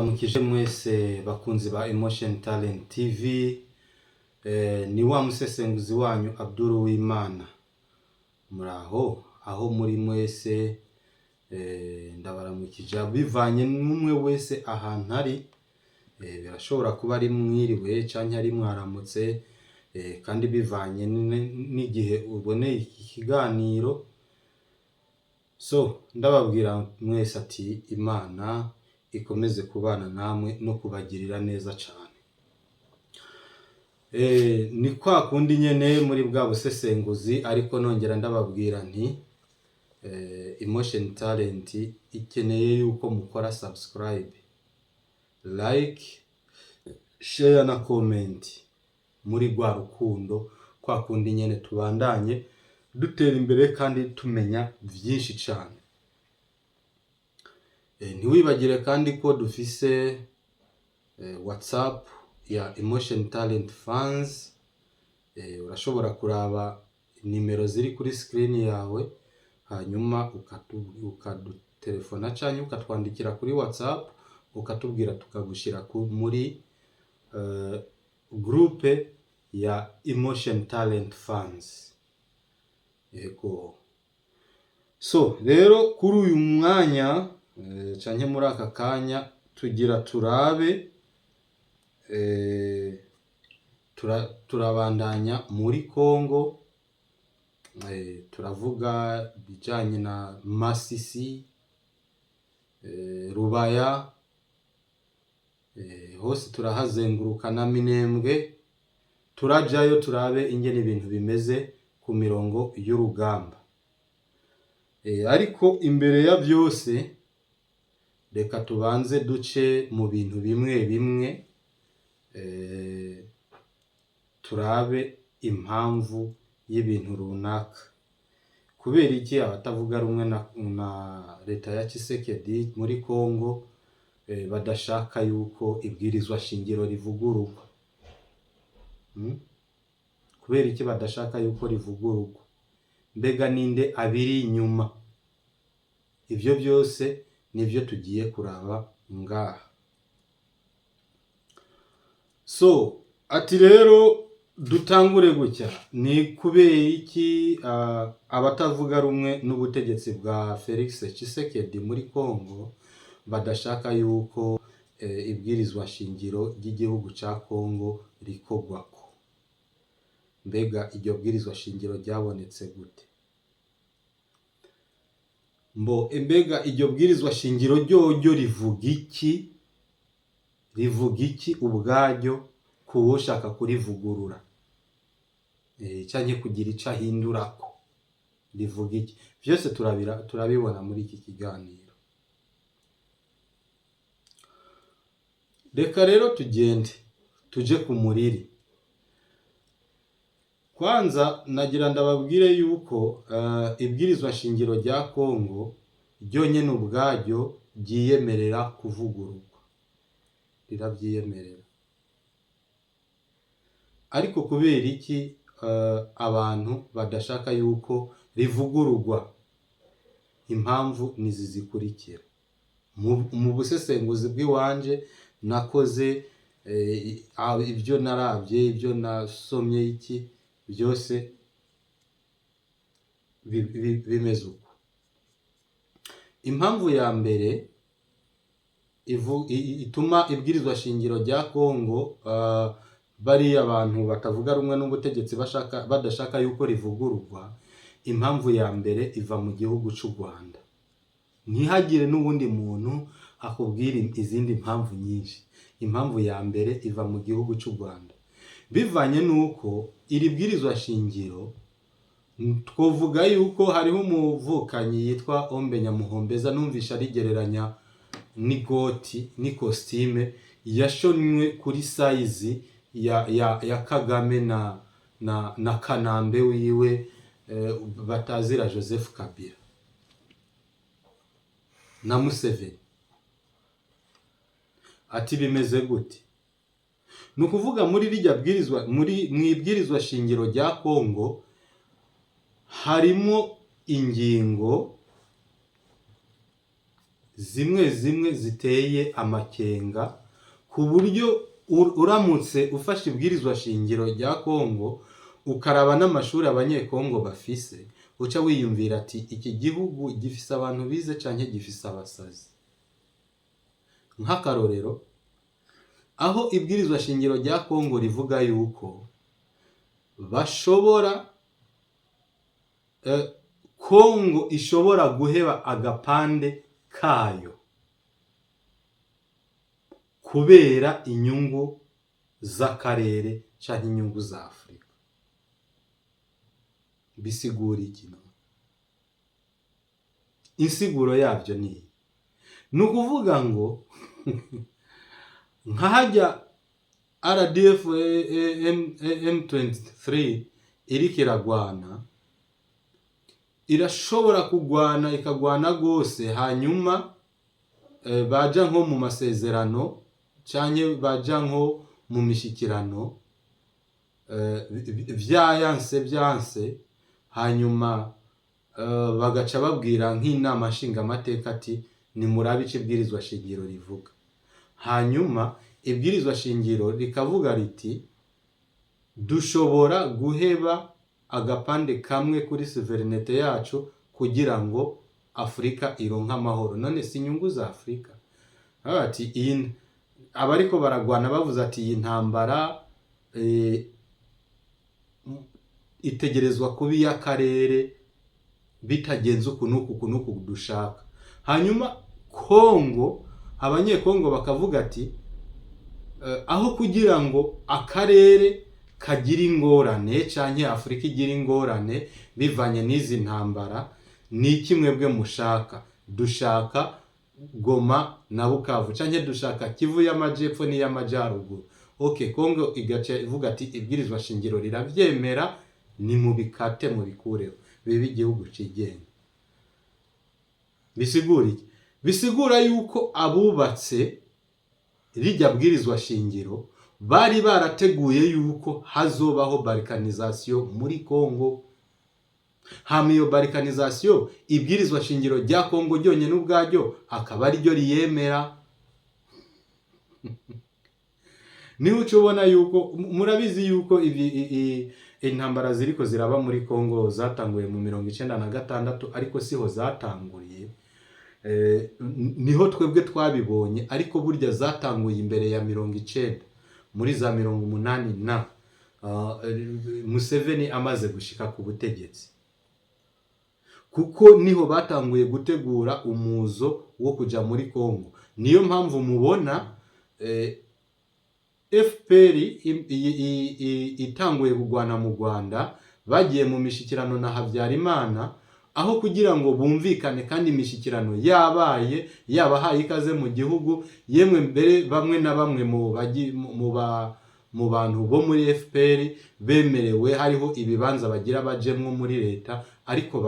Mukije mwese bakunzi ba Emotion Talent TV, ni wa musesenguzi wanyu Abdul Uwimana. Muraho aho muri mwese, ndabaramukije bivanye n'umwe wese ahantu ari, birashobora kuba ari mwiriwe canke ari mwaramutse, kandi bivanye n'igihe uboneye iki kiganiro. So ndababwira mwese ati Imana ikomeze kubana namwe no kubagirira neza cyane. Ni kwa kundi nyene muri bwa busesenguzi, ariko nongera ndababwira nti Emotion Talent ikeneye yuko mukora subscribe, like, share na comment muri gwa rukundo, kwa kundi nyene tubandanye dutera imbere kandi tumenya byinshi cyane. Ntiwibagire kandi ko dufise WhatsApp ya Emotion Talent Fans. Urashobora kuraba nimero ziri kuri screen yawe, hanyuma ukadutelefona canke ukatwandikira kuri WhatsApp ukatubwira tukagushira muri groupe ya Emotion Talent Fans. Yego. So rero kuri uyu mwanya canke muri aka kanya tugira turabe, turabandanya muri Kongo, turavuga bijanye na Masisi, Rubaya, hose turahazenguruka na Minembwe, turajayo turabe ingene ibintu bimeze ku mirongo y'urugamba. Ariko imbere ya byose reka tubanze duce mu bintu bimwe bimwe, turabe impamvu y'ibintu runaka. Kubera iki abatavuga rumwe na leta ya Tshisekedi muri Kongo badashaka yuko ibwirizwa shingiro rivugururwa? Kubera iki badashaka yuko rivugururwa? Mbega ninde abiri inyuma? Ivyo byose nivyo tugiye kuraba ngaha. So ati rero dutangure gutya, ni kubera iki abatavuga rumwe n'ubutegetsi bwa Felix Tshisekedi muri Kongo badashaka yuko ibwirizwa shingiro ry'igihugu ca Kongo rikogwako? Mbega iryo bwirizwa shingiro ryabonetse gute? Mbega iryo bwirizwa shingiro ryo rivuga iki? Rivuga iki ubwaryo kuwoshaka kurivugurura canke kugira ico ahindurako? Rivuga iki? Vyose turabibona muri iki kiganiro. Reka rero tuje ku muriri. Kwanza nagira ndababwire yuko ibwirizwa shingiro rya Kongo ryonyene ubwaryo ryiyemerera kuvugururwa, riravyiyemerera. Ariko kubera iki abantu badashaka yuko rivugururwa? Impamvu nizi zikurikira. Mu busesenguzi bw'iwanje nakoze, ibyo naravye, ibyo nasomye, iki byose bimeze uko. Impamvu ya mbere ituma ibwirizwa shingiro rya Kongo bari abantu batavuga rumwe n'ubutegetsi badashaka yuko rivugururwa, impamvu ya mbere iva mu gihugu c'u Rwanda. Ntihagire n'ubundi muntu akubwira izindi mpamvu nyinshi. Impamvu ya mbere iva mu gihugu c'u Rwanda, bivanye nuko iri bwirizwa shingiro, twovuga yuko hariho umuvukanyi yitwa Ombe Nyamuhombeza, numvisha rigereranya n'igoti n'ikostime yashonwe kuri size ya Kagame na Kanambe wiwe, batazira Joseph Kabila na Museveni. Ati bimeze gute? Nukuvuga muri rijya bwirizwa, mwibwirizwa shingiro rya Kongo harimo ingingo zimwe zimwe ziteye amakenga ku buryo uramutse ufashe ibwirizwa shingiro rya Kongo ukaraba n'amashuri abanyekongo bafise uca wiyumvira ati iki gihugu gifise abantu bize canke gifise abasazi. Nk'akarorero, aho ibwirizwa shingiro rya Kongo rivuga yuko bashobora Kongo ishobora guheba agapande kayo kubera inyungu z'akarere canke inyungu za Afrika. Bisigura iki? Insiguro yavyo ni ukuvuga ngo nkahajya RDF M23 iriko iragwana, irashobora kugwana ikagwana gose, hanyuma baja nko mu masezerano canke baja nko mu mishikirano vyanse, hanyuma bagaca babwira nk'inama nshingamateka ati nimurabe ico ibwirizwa shingiro rivuga. Hanyuma ibwirizwa shingiro rikavuga riti dushobora guheba agapande kamwe kuri sovereignty yacu kugira ngo Afrika ironka amahoro. None si inyungu za Afrika? Ati iyi abariko baragwana bavuze ati iyi ntambara itegerezwa kuba y'akarere bitagenze uku dushaka. Hanyuma Kongo, abanyekongo bakavuga ati aho kugira ngo akarere kagira ingorane canke Afrika igira ingorane bivanye n'izi ntambara, ni kimwebwe mushaka? Dushaka Goma na Bukavu canke dushaka Kivu y'amajepfo n'iy'amajaruguru. Okay, Kongo igaca ivuga ati ibwirizwa shingiro riravyemera, ni mu bikate mu bikureho bibe igihugu cigenga. Bisigura iki? Bisigura yuko abubatse rijya bwirizwa shingiro bari barateguye yuko hazobaho balkanization muri Kongo. Hama iyo balkanization ibwirizwa shingiro rya Kongo ryonye n'ubwaryo akaba ari ryo riyemera. Niho ucubona yuko murabizi yuko intambara ziriko ziraba muri Kongo zatanguye mu 1996, ariko siho zatanguriye. Niho twebwe twabibonye, ariko burya zatanguye imbere ya 90 muri za 80 na Museveni amaze gushika ku butegetsi, kuko niho batanguye gutegura umuzo wo kuja muri Kongo. Niyo mpamvu mubona FPR itanguye kugwana mu Rwanda, bagiye mu mishikirano na Habyarimana, aho kugira ngo bumvikane kandi imishikirano yabaye yabahaye ikaze mu gihugu. Yemwe mbere bamwe na bamwe mu bantu bo muri FPR bemerewe, hariho ibibanza bagira bajemwo muri leta, ariko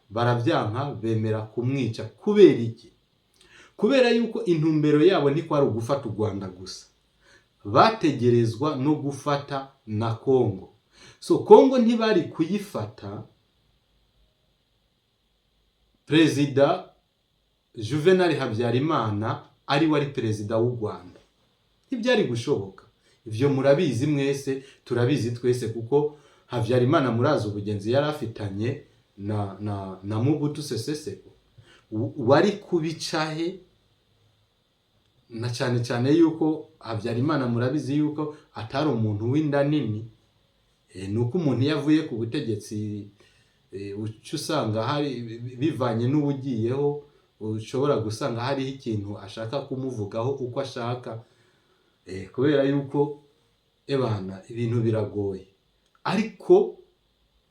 baravyanka bemera kumwica. Kubera iki? Kubera yuko intumbero yabo ni kwari ugufata u Rwanda gusa, bategerezwa no gufata na Kongo. So Kongo ntibari kuyifata. Perezida Juvenal Habyarimana ari wari perezida w'u Rwanda, ntibyari gushoboka. Ivyo murabizi mwese, turabizi twese, kuko Habyarimana murazi ubugenzi yari afitanye na Mobutu Sese Seko. Wari kubicahe, na cyane yuko Habyarimana murabizi yuko atari umuntu w'inda nini. Nuko umuntu yavuye ku butegetsi usanga hari bivanye n'ubugiyeho, ushobora gusanga hari ikintu ashaka kumuvugaho uko ashaka, kubera yuko ebana ibintu biragoye. Ariko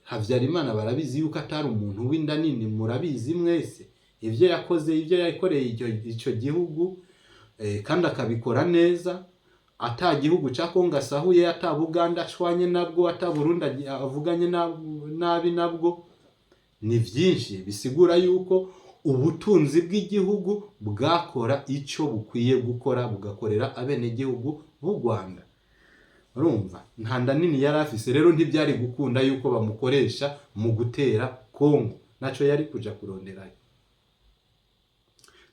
Habyarimana barabizi yuko atari umuntu w'inda nini. Murabizi mwese ivyo yakoze, ivyo yakoreye ico gihugu, kandi akabikora neza. Ata gihugu ca Kongo asahuye, ata Buganda ashwanye nabwo, ata Burundi avuganye nabi nabwo. Ni vyinshi bisigura yuko ubutunzi bw'igihugu bwakora ico bukwiye gukora, bugakorera abene gihugu b'u Rwanda. Urumva ntanda nini yari afise, rero ntibyari gukunda yuko bamukoresha mu gutera Kongo, naco yari kuja kuronderayo.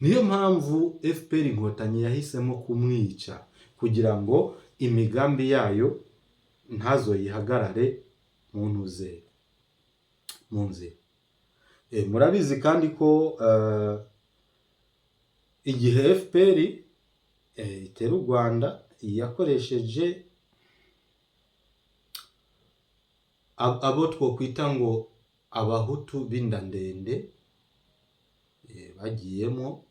niyo mpamvu FPR Inkotanyi yahisemo kumwica kugira ngo imigambi yayo ntazoyihagarare mu ntuze mu nzira. Murabizi kandi ko igihe FPR itera u Rwanda yakoresheje abo twokwita ngo abahutu b'inda ndende, bagiyemo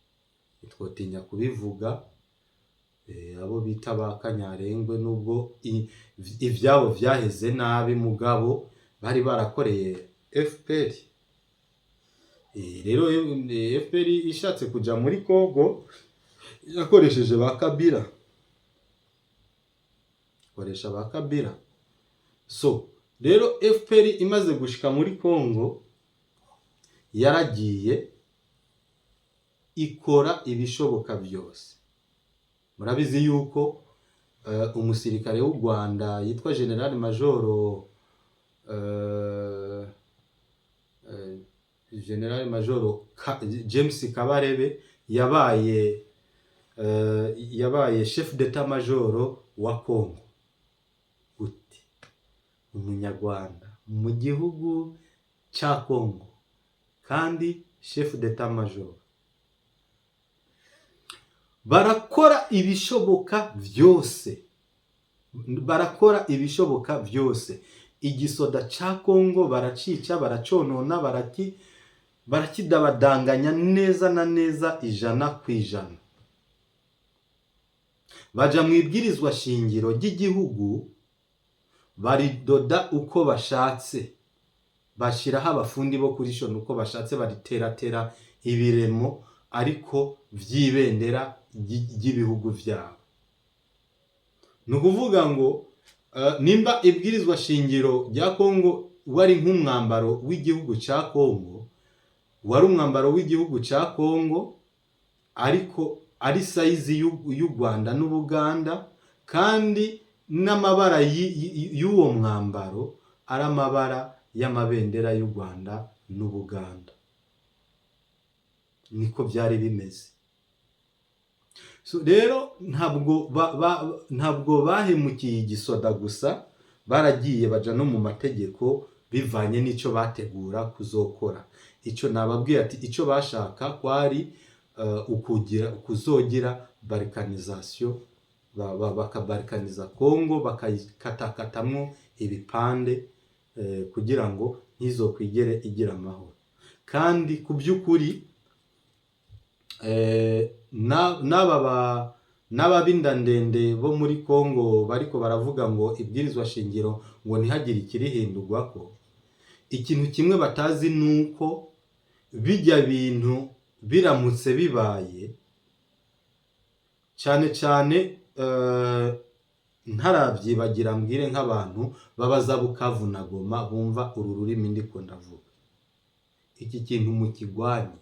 twotinya kubivuga, abo bita ba Kanyarengwe, nubwo ivyabo vyaheze nabi mugabo bari barakoreye FPR. Rero FPR ishatse kuja muri Kongo yakoresheje ba Kabila, koresha ba Kabila. So rero FPR imaze gushika muri Kongo yaragiye ikora ibishoboka byose. Murabizi yuko umusirikare w'u Rwanda yitwa General Major James Kabarebe yabaye chef d'état major wa Kongo. Gute umunyarwanda mu gihugu cya Kongo kandi chef d'état major barakora ibishoboka byose, igisoda ca Kongo baracica, baraconona, barakidabadanganya neza na neza 100%. Baja mu ibwirizwa shingiro ry'igihugu baridoda uko bashatse, bashiraho abafundi bo kurishona uko bashatse, bariteratera ibiremo ariko vyibendera ry'ibihugu vyabo. Nukuvuga ngo nimba ibwirizwa shingiro rya Kongo wari nk'umwambaro w'igihugu ca Kongo, wari umwambaro w'igihugu ca Kongo ariko ari size y'u Rwanda n'Ubuganda, kandi n'amabara y'uwo mwambaro ari amabara y'amabendera y'u Rwanda n'Ubuganda. Niko byari bimeze. So rero ntabwo bahemukiye igisoda gusa, baragiye baja no mu mategeko bivanye n'ico bategura kuzokora. Ico nababwiye ati ico bashaka kwari kuzogira balkanisation, bakabalkaniza Kongo, bakayikatakatamwo ibipande kugira ngo ntizokwigere igira amahoro. Kandi ku by'ukuri n'ababinda ndende bo muri Kongo bariko baravuga ngo ibwirizwa shingiro ngo ntihagire ikirihindurwako, ikintu kimwe batazi nuko bijya bintu biramutse bibaye, cyane cyane ntarabyibagira mbwire nk'abantu babaza Bukavu na Goma bumva uru rurimi ndiko ndavuga, iki kintu mukigwanye,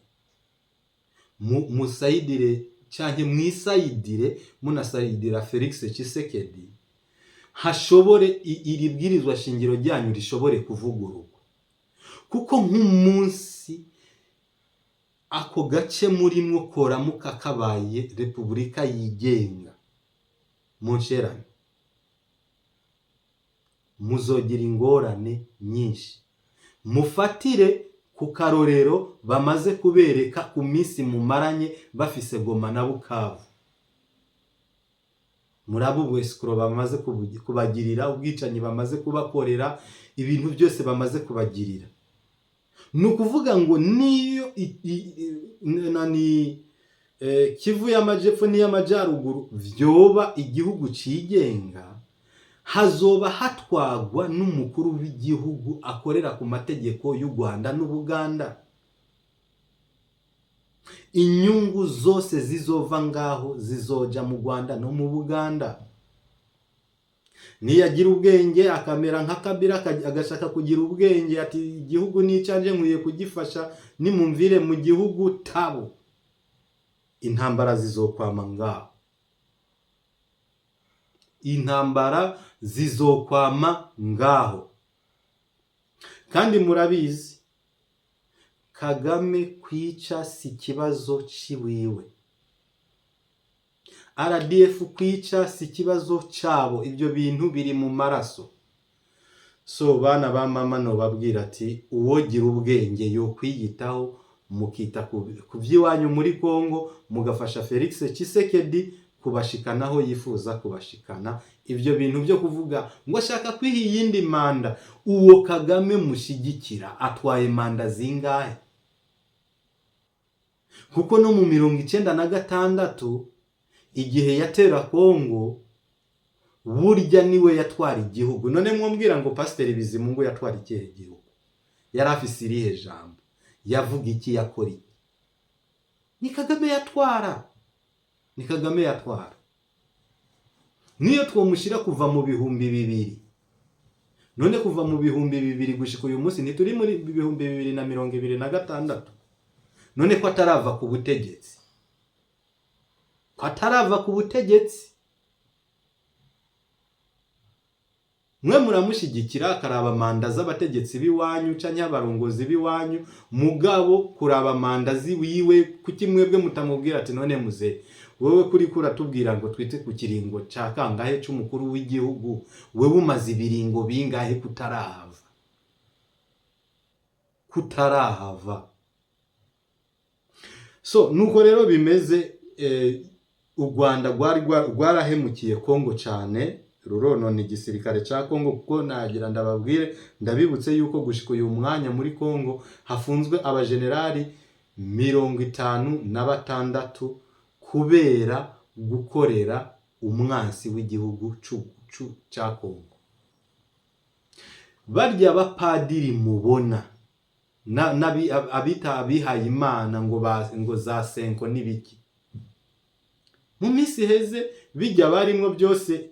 musayidire canke mwisayidire, munasayidira Felix Tshisekedi hashobore iri bwirizwa shingiro ryanyu rishobore kuvugururwa. Kuko nk'umunsi ako gace murimwo koramuka kabaye Repubulika yigenga, munsherane muzogira ingorane nyinshi. Mufatire ku karorero bamaze kubereka ku minsi mumaranye bafise Goma na Bukavu. Murabu bwesikoro bamaze kubagirira, ubwicanyi bamaze kubakorera, ibintu byose bamaze kubagirira. Nukuvuga ngo niyo Kivu y'amajepfo n'iy'amajyaruguru vyoba igihugu cigenga, hazoba hatwagwa n'umukuru w'igihugu akorera ku mategeko y'u Rwanda n'Ubuganda. Inyungu zose zizova ngaho zizoja mu Rwanda no mu Buganda. Niyagira ubwenge akamera nka Kabila agashaka kugira ubwenge ati igihugu nicanje nkwiye kugifasha, nimumvire mu gihugu tabo, intambara zizokwama ngaho. Intambara zizokwama ngaho. Kandi murabizi Kagame kwica si ikibazo ciwiwe, RDF kwica si ikibazo cabo, ibyo bintu biri mu maraso. So bana ba mama no babwira ati uwogira ubwenge yo kwiyitaho, mukita ku by'iwanyu muri Kongo, mugafasha Felix Tshisekedi kubashikanaho yifuza kubashikana. Ibyo bintu byo kuvuga ngo ashaka kwiha iyindi manda, uwo Kagame mushigikira atwaye manda zingahe? Kuko no mu 1996 igihe yatera Kongo, burya niwe yatwara igihugu. None mwumbwira ngo Pasiteri Bizimungu yatwara ikihe gihugu? Yari afise irihe jambo? Yavuga iki, yakora iki? Ni Kagame yatwara. Ni Kagame yatwara. Niyo twomushira kuva mu 2000. None kuva mu 2000 gushika uyu munsi ntituri muri 2026. None ko atarava ku butegetsi. Ko atarava ku butegetsi. Mwe muramushigikira akaraba manda z'abategetsi biwanyu canke abarongozi biwanyu, mugabo kuraba manda ziwiwe. Kuki mwebwe mutamubwira ati none muze wewe kuri kuratubwira ngo twite ku kiringo ca kangahe c'umukuru w'igihugu, wewe umaze ibiringo bingahe kutarahava? So nuko rero bimeze. U Rwanda rwarahemukiye Kongo cyane, ruronona igisirikare ca Kongo, kuko nagira ndababwire ndabibutse yuko gushika uyu mwanya muri Kongo hafunzwe abajenerali 56 kubera gukorera umwansi w'igihugu ca Kongo. Barya abapadiri mubona abita abihaye Imana ngo za senko n'ibiki, mu minsi heze bijya barimwo byose.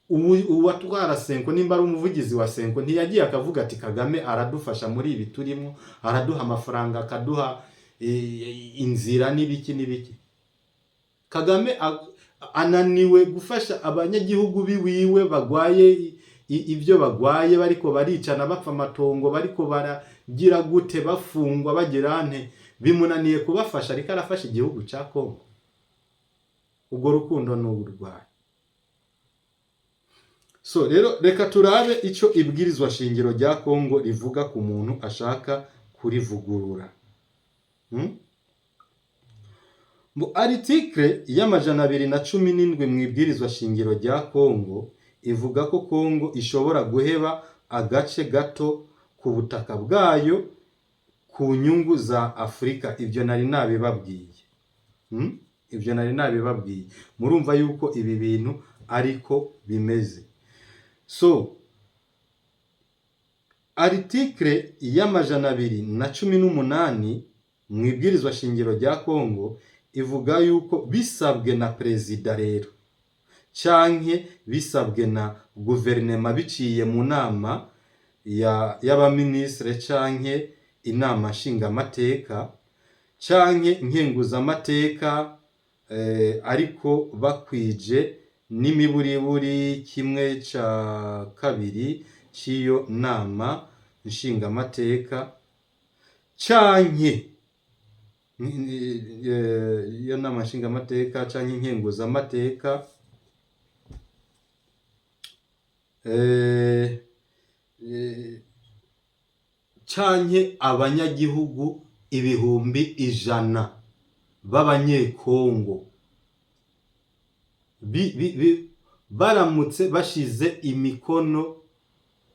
Uwatwara senko nimba ari umuvugizi wa senko ntiyagiye akavuga ati Kagame aradufasha muri ibi turimo, araduha amafaranga, akaduha inzira n'ibiki. Kagame ananiwe gufasha abanyagihugu biwiwe bagwaye ibyo bagwaye, bariko baricana bapfa amatongo, bariko baragira gute, bafungwa bagirante, bimunaniye kubafasha, ariko arafasha igihugu ca Kongo. Ubwo rukundo n'uburwayi. So rero reka turabe ico ibwirizwa shingiro rya Kongo rivuga ku muntu ashaka kurivugurura. Mu article y'amajana 217 mu ibwirizwa shingiro rya Kongo ivuga ko Kongo ishobora guheba agace gato ku butaka bwayo ku nyungu za Afrika. Ibyo nari nabibabwiye. Murumva yuko ibi bintu ariko bimeze. So article y'amajana 218 mu ibwirizwa shingiro rya Kongo ivuga yuko bisabwe na perezida rero canke bisabwe na guverinema biciye mu nama y'abaministre canke inama nshingamateka canke nkenguzamateka, ariko bakwije n'imiburiburi 1/2 ciyo nama nshingamateka canke iyo nama nshingamateka canke nkenguzamateka, canke abanyagihugu 100,000 b'abanyekongo baramutse bashize imikono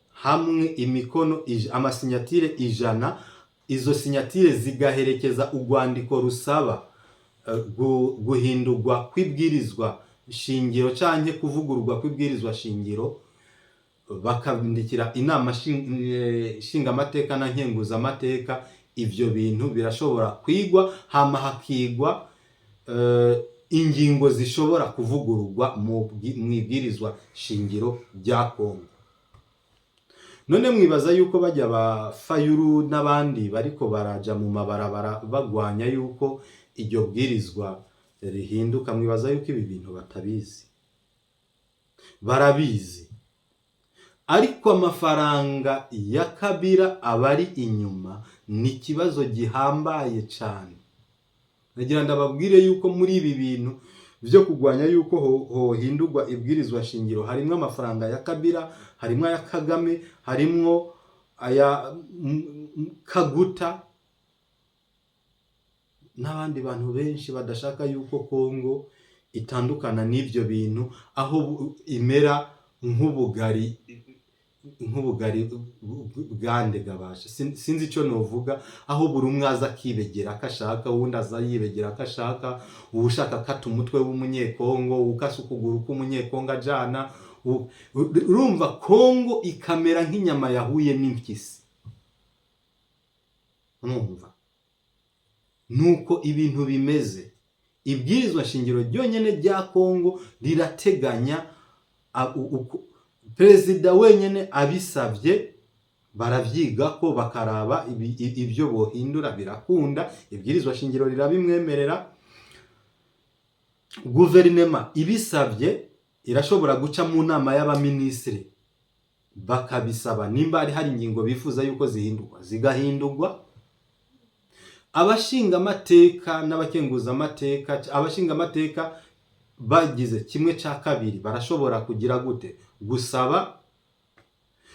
hamwe, amasinyatire 100, izo sinyatire zigaherekeza urwandiko rusaba guhindurwa kw'ibwirizwa shingiro canke kuvugururwa kw'ibwirizwa shingiro, bakabindikira inama nshingamateka na nkenguzamateka. Ivyo bintu birashobora kwigwa, hama hakigwa ingingo zishobora kuvugururwa mu ibwirizwa shingiro rya Kongo. None mwibaza yuko bajya ba Fayulu n'abandi bariko baraja mu mabarabara bagwanya yuko iryo bwirizwa rihinduka? Mwibaza yuko ibi bintu batabizi? Barabizi. ariko amafaranga ya Kabila abari inyuma ni ikibazo gihambaye cyane. Nagira ndababwire yuko muri ibi bintu byo kugwanya yuko hohindurwa ibwirizwa shingiro harimo amafaranga ya Kabila, harimo aya Kagame, harimo aya Kaguta n'abandi bantu benshi badashaka yuko Kongo itandukana n'ibyo bintu, aho imera nk'ubugari bwande gabasha. Sinzi icyo novuga, aho buri umwe aza akibegera akashaka, uwundi aza yibegera akashaka, ushaka kata umutwe w'umunyekongo, ukasa ukuguru k'umunyekongo ajana. Urumva Kongo ikamera nk'inyama yahuye n'impyisi. Numva nuko ibintu bimeze. Ibwirizwa shingiro ryonyene rya Kongo rirateganya perezida wenyene abisabye baravyiga ko bakaraba ibyo bohindura birakunda, ibwirizwa shingiro rirabimwemerera. Guverinema ibisabye irashobora guca mu nama y'abaminisitiri bakabisaba, nimba hari ingingo bifuza yuko zihindurwa zigahindurwa. Abashinga amateka n'abakenguza amateka, abashinga amateka bagize 1/2 barashobora kugira gute gusaba,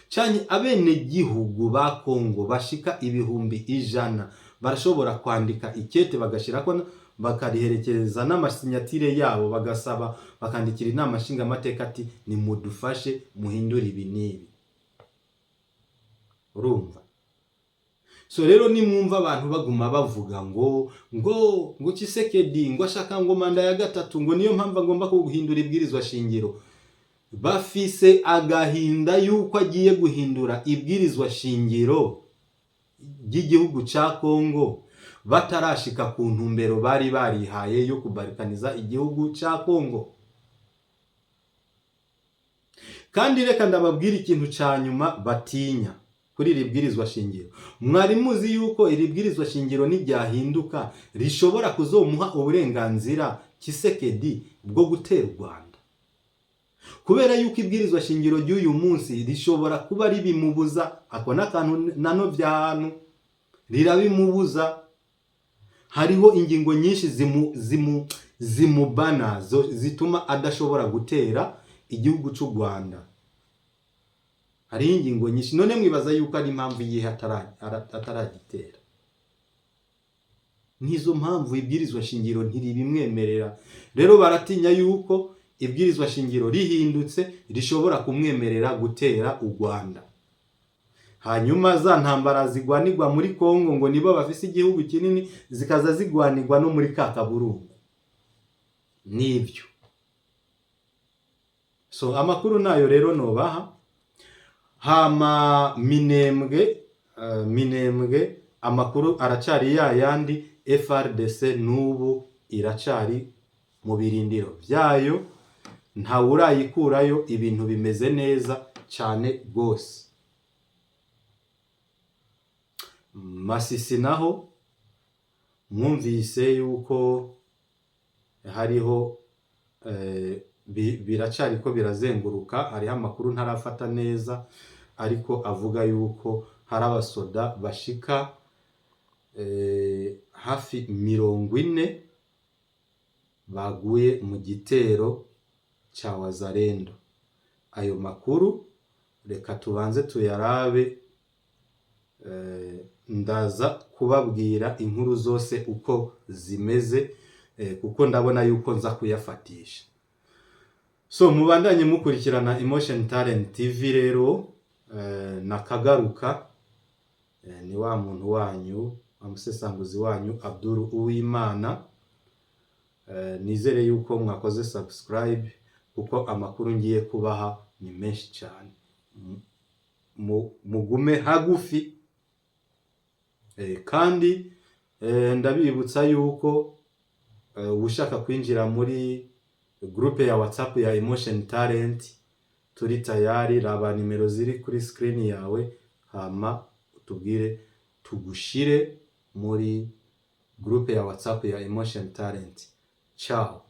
cyane abene gihugu ba Kongo bashika 100,000 barashobora kwandika ikete bagashirako, bakariherekereza n'amasinyatire yabo, bagasaba bakandikira inama nshinga amateka ati ni mudufashe muhindura ibi nibi. Urumva? So rero nimwumva abantu baguma bavuga ngo Tshisekedi ngo ashaka ngo manda ya gatatu, ngo niyo mpamvu agomba guhindura ibwirizwa shingiro, bafise agahinda yuko agiye guhindura ibwirizwa shingiro ry'igihugu ca Kongo batarashika ku ntumbero bari barihaye yo kubarikaniza igihugu ca Kongo. Kandi reka ndababwira ikintu ca nyuma batinya kuri iri bwirizwa shingiro. Mwari muzi yuko iri bwirizwa shingiro niryahinduka rishobora kuzomuha uburenganzira Tshisekedi bwo gutera u Rwanda, kubera yuko ibwirizwa shingiro ry'uyu munsi rishobora kuba ribimubuza. Ako n'akantu nano vy'ahantu rirabimubuza. Hariho ingingo nyinshi zimubana zituma adashobora gutera igihugu cy'u Rwanda. Hari ingingo nyinshi, none mwibaza yuko ari impamvu yihe ataragitera. Nizo mpamvu ibwirizwa shingiro ntiribimwemerera. Rero baratinya yuko ibwirizwa shingiro rihindutse rishobora kumwemerera gutera u Rwanda, hanyuma za ntambara zigwanirwa muri Kongo ngo nibo bafise igihugu kinini zikaza zigwanirwa no muri Kakaburungu. Nibyo. So amakuru nayo rero nobaha. Hama Minembwe amakuru aracari yayandi. FRDC nubu iracari mu birindiro byayo, nta urayikurayo, ibintu bimeze neza cyane gose. Masisi naho mwumvise yuko hariho biracari ko birazenguruka, hariho amakuru ntarafata neza, ariko avuga yuko hari abasoda bashika hafi 40 baguye mu gitero cha Wazalendo. Ayo makuru reka tubanze tuyarabe, ndaza kubabwira inkuru zose uko zimeze, kuko ndabona yuko nza kuyafatisha. So mubandanye mukurikirana Emotion Talent TV rero, nakagaruka ni wa muntu wanyu, amusesanguzi wanyu Abdul Uwimana. Nizere yuko mwakoze subscribe, kuko amakuru ngiye kubaha ni menshi cyane. Mugume hagufi, kandi ndabibutsa yuko ushaka kwinjira muri groupe ya WhatsApp ya Emotion Talent turi tayari. Raba nimero ziri kuri screen yawe, hama utubwire tugushire muri groupe ya WhatsApp ya Emotion Talent. Ciao.